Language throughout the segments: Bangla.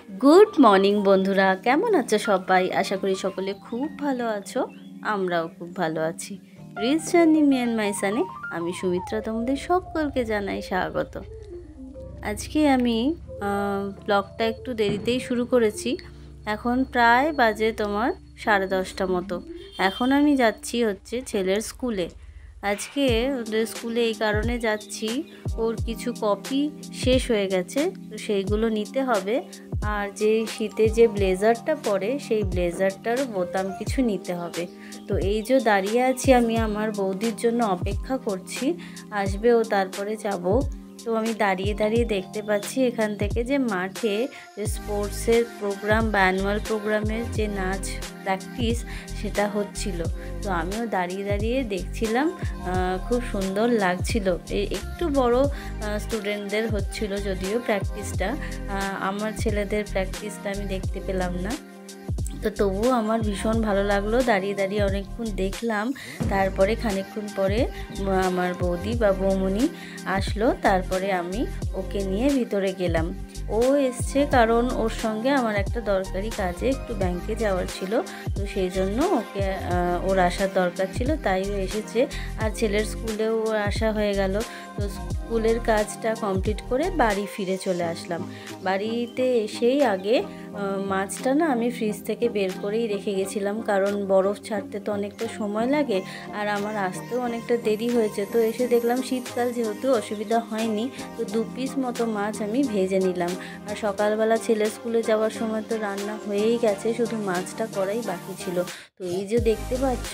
গুড মর্নিং বন্ধুরা, কেমন আছো সবাই? আশা করি সকলে খুব ভালো আছো। আমরাও খুব ভালো আছি। Rich journey me and my সানে আমি সুমিত্রা তোমাদের সকলকে জানাই স্বাগত। আজকে আমি ব্লগটা একটু দেরিতেই শুরু করেছি। এখন প্রায় বাজে তোমার 10:30 মতো। এখন আমি যাচ্ছি হচ্ছে ছেলের স্কুলে। আজকে ওদের স্কুলে এই কারণে যাচ্ছি, ওর কিছু কপি শেষ হয়ে গেছে, তো সেইগুলো নিতে হবে। আর যে শীতে যে ব্লেজারটা পরে সেই ব্লেজারটারও বোতাম কিছু নিতে হবে। তো এই যে দাঁড়িয়ে আছি আমি, আমার বৌদির জন্য অপেক্ষা করছি, আসবে ও, তারপরে যাব। তো আমি দাঁড়িয়ে দাঁড়িয়ে দেখতে পাচ্ছি এখান থেকে যে মাঠে যে স্পোর্টসের প্রোগ্রাম বা অ্যানুয়াল প্রোগ্রামের যে নাচ প্র্যাকটিস সেটা হচ্ছিল। তো আমিও দাঁড়িয়ে দাঁড়িয়ে দেখছিলাম, খুব সুন্দর লাগছিল। একটু বড় স্টুডেন্টদের হচ্ছিল যদিও প্র্যাকটিসটা, আমার ছেলেদের প্র্যাকটিসটা আমি দেখতে পেলাম না। তো তবুও আমার ভীষণ ভালো লাগলো, দাঁড়িয়ে দাঁড়িয়ে অনেকক্ষণ দেখলাম। তারপরে খানিকক্ষণ পরে আমার বৌদি বা বৌমনি আসলো, তারপরে আমি ওকে নিয়ে ভিতরে গেলাম। ও এসছে কারণ ওর সঙ্গে আমার একটা দরকারি কাজে একটু ব্যাংকে যাওয়ার ছিল, তো সেই জন্য ওকে ওর আসার দরকার ছিল, তাই ও এসেছে। আর ছেলের স্কুলেও আসা হয়ে গেল। তো স্কুলের কাজটা কমপ্লিট করে বাড়ি ফিরে চলে আসলাম। বাড়িতে এসেই আগে মাছটা না আমি ফ্রিজ থেকে বের করেই রেখে গেছিলাম, কারণ বরফ ছাড়তে তো অনেকটা সময় লাগে আর আমার আসতেও অনেকটা দেরি হয়েছে। তো এসে দেখলাম শীতকাল যেহেতু অসুবিধা হয়নি, তো 2 পিস মতো মাছ আমি ভেজে নিলাম। আর সকালবেলা ছেলে স্কুলে যাওয়ার সময় তো রান্না হয়েই গেছে, শুধু মাছটা করাই বাকি ছিল। তো এই যে দেখতে পাচ্ছ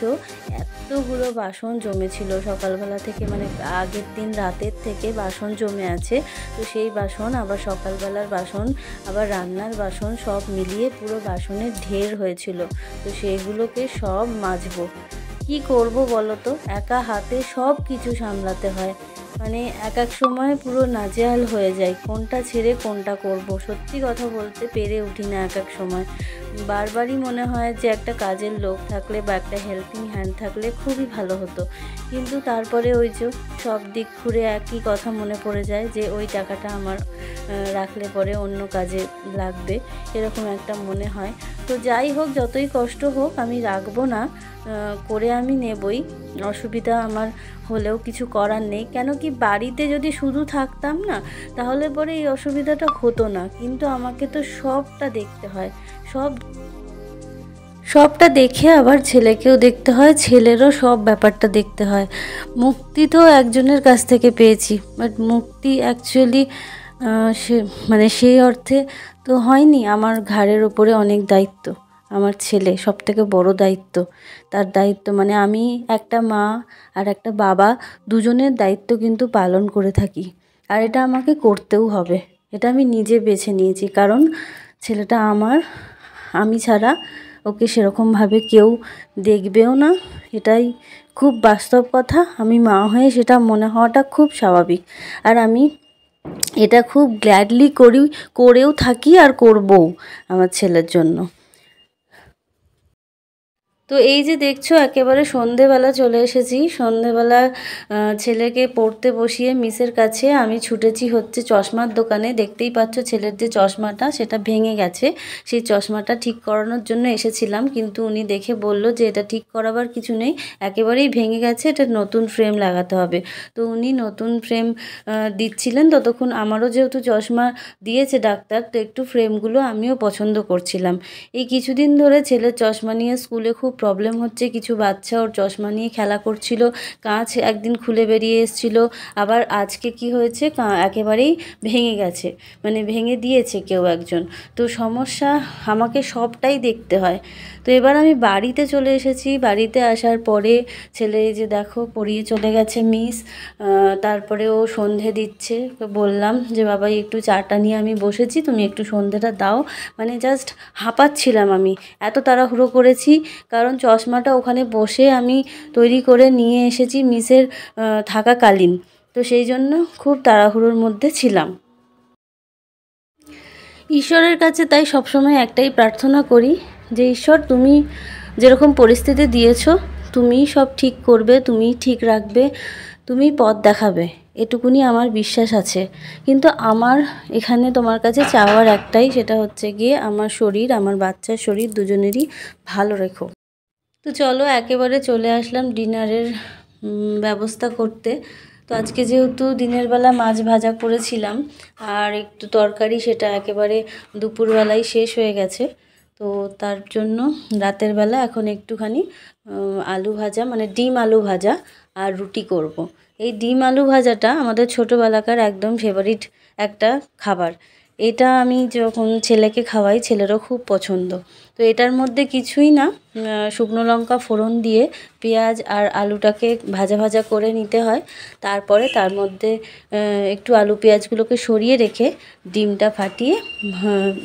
এতগুলো বাসন জমেছিল সকালবেলা থেকে, মানে আগের দিন রাতের থেকে বাসন জমে আছে। তো সেই বাসন আবার সকালবেলার বাসন আবার রান্নার বাসন সব মিলিয়ে পুরো বাসনের ঢের হয়েছিল। তো সেইগুলোকে সব মাজবো। কি করব বলো তো, একা হাতে সব কিছু সামলাতে হয়, মানে এক সময় পুরো নাজেহাল হয়ে যায়, কোনটা ছেড়ে কোনটা করব। সত্যি কথা বলতে পেরে উঠি না এক সময়। বারবারই মনে হয় যে একটা কাজের লোক থাকলে বা একটা হেল্পিং হ্যান্ড থাকলে খুবই ভালো হতো, কিন্তু তারপরে ওই যে সব দিক ঘুরে একই কথা মনে পড়ে যায় যে ওই টাকাটা আমার রাখলে পরে অন্য কাজে লাগবে, এরকম একটা মনে হয়। তো যাই হোক, যতই কষ্ট হোক আমি রাখবো না, করে আমি নেবই। অসুবিধা আমার হলেও কিছু করার নেই, কেন কি বাড়িতে যদি শুধু থাকতাম না তাহলে পরে এই অসুবিধাটা হতো না, কিন্তু আমাকে তো সবটা দেখতে হয়। সবটা দেখে আবার ছেলেকেও দেখতে হয়, ছেলেরও সব ব্যাপারটা দেখতে হয়। মুক্তি তো একজনের কাছ থেকে পেয়েছি, বাট মুক্তি অ্যাকচুয়ালি সে মানে সেই অর্থে তো হয়নি। আমার ঘাড়ের ওপরে অনেক দায়িত্ব, আমার ছেলে সব থেকে বড় দায়িত্ব। তার দায়িত্ব মানে আমি একটা মা আর একটা বাবা দুজনের দায়িত্ব কিন্তু পালন করে থাকি, আর এটা আমাকে করতেও হবে। এটা আমি নিজে বেছে নিয়েছি, কারণ ছেলেটা আমার, আমি ছাড়া ওকে সেরকমভাবে কেউ দেখবেও না। এটাই খুব বাস্তব কথা। আমি মা হয়ে সেটা মনে হওয়াটা খুব স্বাভাবিক, আর আমি এটা খুব গ্ল্যাডলি করেও থাকি আর করবও আমার ছেলের জন্য। তো এই যে দেখছো একেবারে সন্ধেবেলা চলে এসেছি। সন্ধেবেলা ছেলেকে পড়তে বসিয়ে মিসের কাছে আমি ছুটেছি হচ্ছে চশমার দোকানে। দেখতেই পাচ্ছ ছেলের যে চশমাটা সেটা ভেঙে গেছে, সেই চশমাটা ঠিক করানোর জন্য এসেছিলাম, কিন্তু উনি দেখে বলল যে এটা ঠিক করাবার কিছু নেই, একেবারেই ভেঙে গেছে, এটা নতুন ফ্রেম লাগাতে হবে। তো উনি নতুন ফ্রেম দিচ্ছিলেন, ততক্ষণ আমারও যেহেতু চশমা দিয়েছে ডাক্তার, তো একটু ফ্রেমগুলো আমিও পছন্দ করছিলাম। এই কিছুদিন ধরে ছেলের চশমা নিয়ে স্কুলে খুব প্রবলেম হচ্ছে, কিছু বাচ্চা ওর চশমা নিয়ে খেলা করছিল, কাঁচ একদিন খুলে বেরিয়ে এসেছিল, আবার আজকে কি হয়েছে একেবারেই ভেঙে গেছে, মানে ভেঙে দিয়েছে কেউ একজন। তো সমস্যা, আমাকে সবটাই দেখতে হয়। তো এবার আমি বাড়িতে চলে এসেছি। বাড়িতে আসার পরে ছেলে যে দেখো পড়িয়ে চলে গেছে মিস, তারপরে ও সন্ধে দিচ্ছে। বললাম যে বাবাই একটু চাটা নিয়ে আমি বসেছি, তুমি একটু সন্ধেটা দাও। মানে জাস্ট হাঁপাচ্ছিলাম আমি, এত তাড়াহুড়ো করেছি, কারণ চশমাটা ওখানে বসে আমি তৈরি করে নিয়ে এসেছি মিসের থাকাকালীন, তো সেই জন্য খুব তাড়াহুড়োর মধ্যে ছিলাম। ঈশ্বরের কাছে তাই সবসময় একটাই প্রার্থনা করি যে ঈশ্বর, তুমি যেরকম পরিস্থিতি দিয়েছো তুমিই সব ঠিক করবে, তুমিই ঠিক রাখবে, তুমিই পথ দেখাবে। এটুকুনি আমার বিশ্বাস আছে। কিন্তু আমার এখানে তোমার কাছে চাওয়ার একটাই, সেটা হচ্ছে গিয়ে আমার শরীর, আমার বাচ্চার শরীর দুজনেরই ভালো রেখো। তো চলো একেবারে চলে আসলাম ডিনারের ব্যবস্থা করতে। তো আজকে যেহেতু দিনের বেলা মাছ ভাজা করেছিলাম আর একটু তরকারি, সেটা একেবারে দুপুরবেলায় শেষ হয়ে গেছে। তো তার জন্য রাতের বেলা এখন একটুখানি আলু ভাজা, মানে ডিম আলু ভাজা আর রুটি করব। এই ডিম আলু ভাজাটা আমাদের ছোটোবেলাকার একদম ফেভারিট একটা খাবার। এটা আমি যখন ছেলেকে খাওয়াই, ছেলেরও খুব পছন্দ। তো এটার মধ্যে কিছুই না, শুকনো লঙ্কা ফোড়ন দিয়ে পেঁয়াজ আর আলুটাকে ভাজা ভাজা করে নিতে হয়। তারপরে তার মধ্যে একটু আলু পেঁয়াজগুলোকে সরিয়ে রেখে ডিমটা ফাটিয়ে,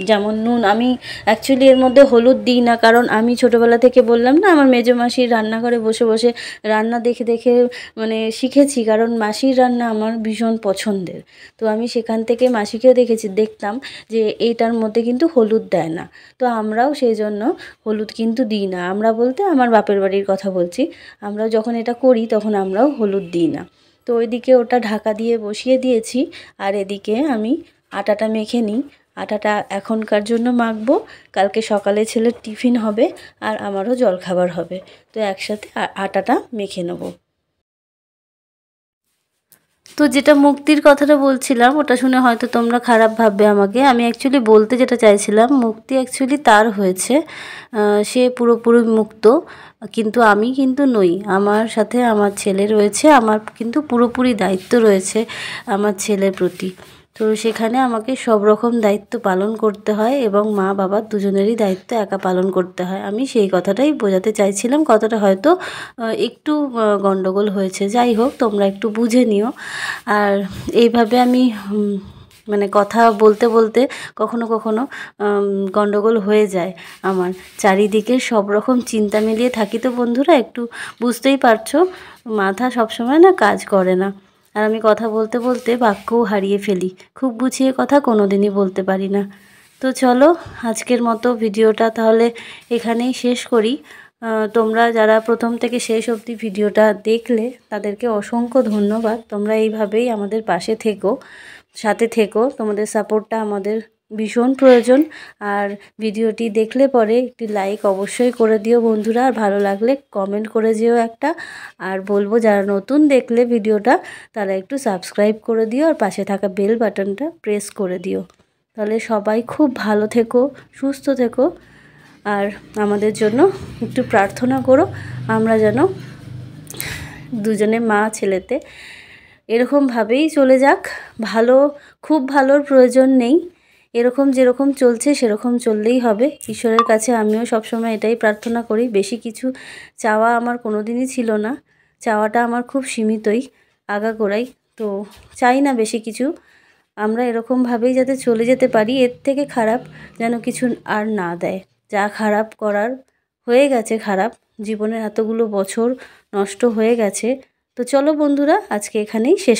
যেমন নুন, আমি অ্যাকচুয়ালি এর মধ্যে হলুদ দিই না, কারণ আমি ছোটোবেলা থেকে বললাম না, আমার মেজো মাসির রান্নাঘরে বসে বসে রান্না দেখে দেখে মানে শিখেছি, কারণ মাসির রান্না আমার ভীষণ পছন্দের। তো আমি সেখান থেকে মাসিকেও দেখতাম যে এইটার মধ্যে কিন্তু হলুদ দেয় না। তো আমরাও সেই জন্য হলুদ কিন্তু দিই না। আমরা বলতে আমার বাপের বাড়ির কথা বলছি, আমরা যখন এটা করি তখন আমরাও হলুদ দিই না। তো ওইদিকে ওটা ঢাকা দিয়ে বসিয়ে দিয়েছি, আর এদিকে আমি আটাটা মেখে নিই। আটাটা এখনকার জন্য মাখবো, কালকে সকালে ছেলের টিফিন হবে আর আমারও জলখাবার হবে। তো একসাথে আটাটা মেখে নেবো। তো যেটা মুক্তির কথাটা বলছিলাম, ওটা শুনে হয়তো তোমরা খারাপ ভাববে আমাকে। আমি অ্যাকচুয়ালি বলতে যেটা চাইছিলাম, মুক্তি অ্যাকচুয়ালি তার হয়েছে, সে পুরোপুরি মুক্ত, কিন্তু আমি কিন্তু নই। আমার সাথে আমার ছেলে রয়েছে, আমার কিন্তু পুরোপুরি দায়িত্ব রয়েছে আমার ছেলের প্রতি। তো সেখানে আমাকে সব রকম দায়িত্ব পালন করতে হয় এবং মা বাবা দুজনেরই দায়িত্ব একা পালন করতে হয়। আমি সেই কথাটাই বোঝাতে চাইছিলাম, কথাটা হয়তো একটু গণ্ডগোল হয়েছে। যাই হোক, তোমরা একটু বুঝে নিও। আর এইভাবে আমি মানে কথা বলতে বলতে কখনো কখনো গণ্ডগোল হয়ে যায় আমার। চারিদিকে সব রকম চিন্তা মিলিয়ে থাকি তো বন্ধুরা, একটু বুঝতেই পারছো, মাথা সবসময় না কাজ করে না। আর আমি কথা বলতে বলতে বাক্যও হারিয়ে ফেলি, খুব গুছিয়ে কথা কোনো দিনই বলতে পারি না। তো চলো আজকের মতো ভিডিওটা তাহলে এখানেই শেষ করি। তোমরা যারা প্রথম থেকে শেষ অবধি ভিডিওটা দেখলে তাদেরকে অসংখ্য ধন্যবাদ। তোমরা এইভাবেই আমাদের পাশে থেকো, সাথে থেকো, তোমাদের সাপোর্টটা আমাদের ভীষণ প্রয়োজন। আর ভিডিওটি দেখলে পরে একটি লাইক অবশ্যই করে দিও বন্ধুরা, আর ভালো লাগলে কমেন্ট করে যেও একটা। আর বলবো যারা নতুন দেখলে ভিডিওটা, তারা একটু সাবস্ক্রাইব করে দিও আর পাশে থাকা বেল বাটনটা প্রেস করে দিও। তাহলে সবাই খুব ভালো থেকো, সুস্থ থেকো, আর আমাদের জন্য একটু প্রার্থনা করো, আমরা যেন দুজনে মা ছেলেতে এরকমভাবেই চলে যাক। ভালো, খুব ভালোর প্রয়োজন নেই, এরকম যেরকম চলছে সেরকম চললেই হবে। ঈশ্বরের কাছে আমিও সবসময় এটাই প্রার্থনা করি। বেশি কিছু চাওয়া আমার কোনো দিনই ছিল না, চাওয়াটা আমার খুব সীমিতই, আগাগোড়াই। তো চাই না বেশি কিছু, আমরা এরকমভাবেই যাতে চলে যেতে পারি, এর থেকে খারাপ যেন কিছু আর না দেয়। যা খারাপ করার হয়ে গেছে, খারাপ জীবনের এতগুলো বছর নষ্ট হয়ে গেছে। তো চলো বন্ধুরা, আজকে এখানেই শেষ।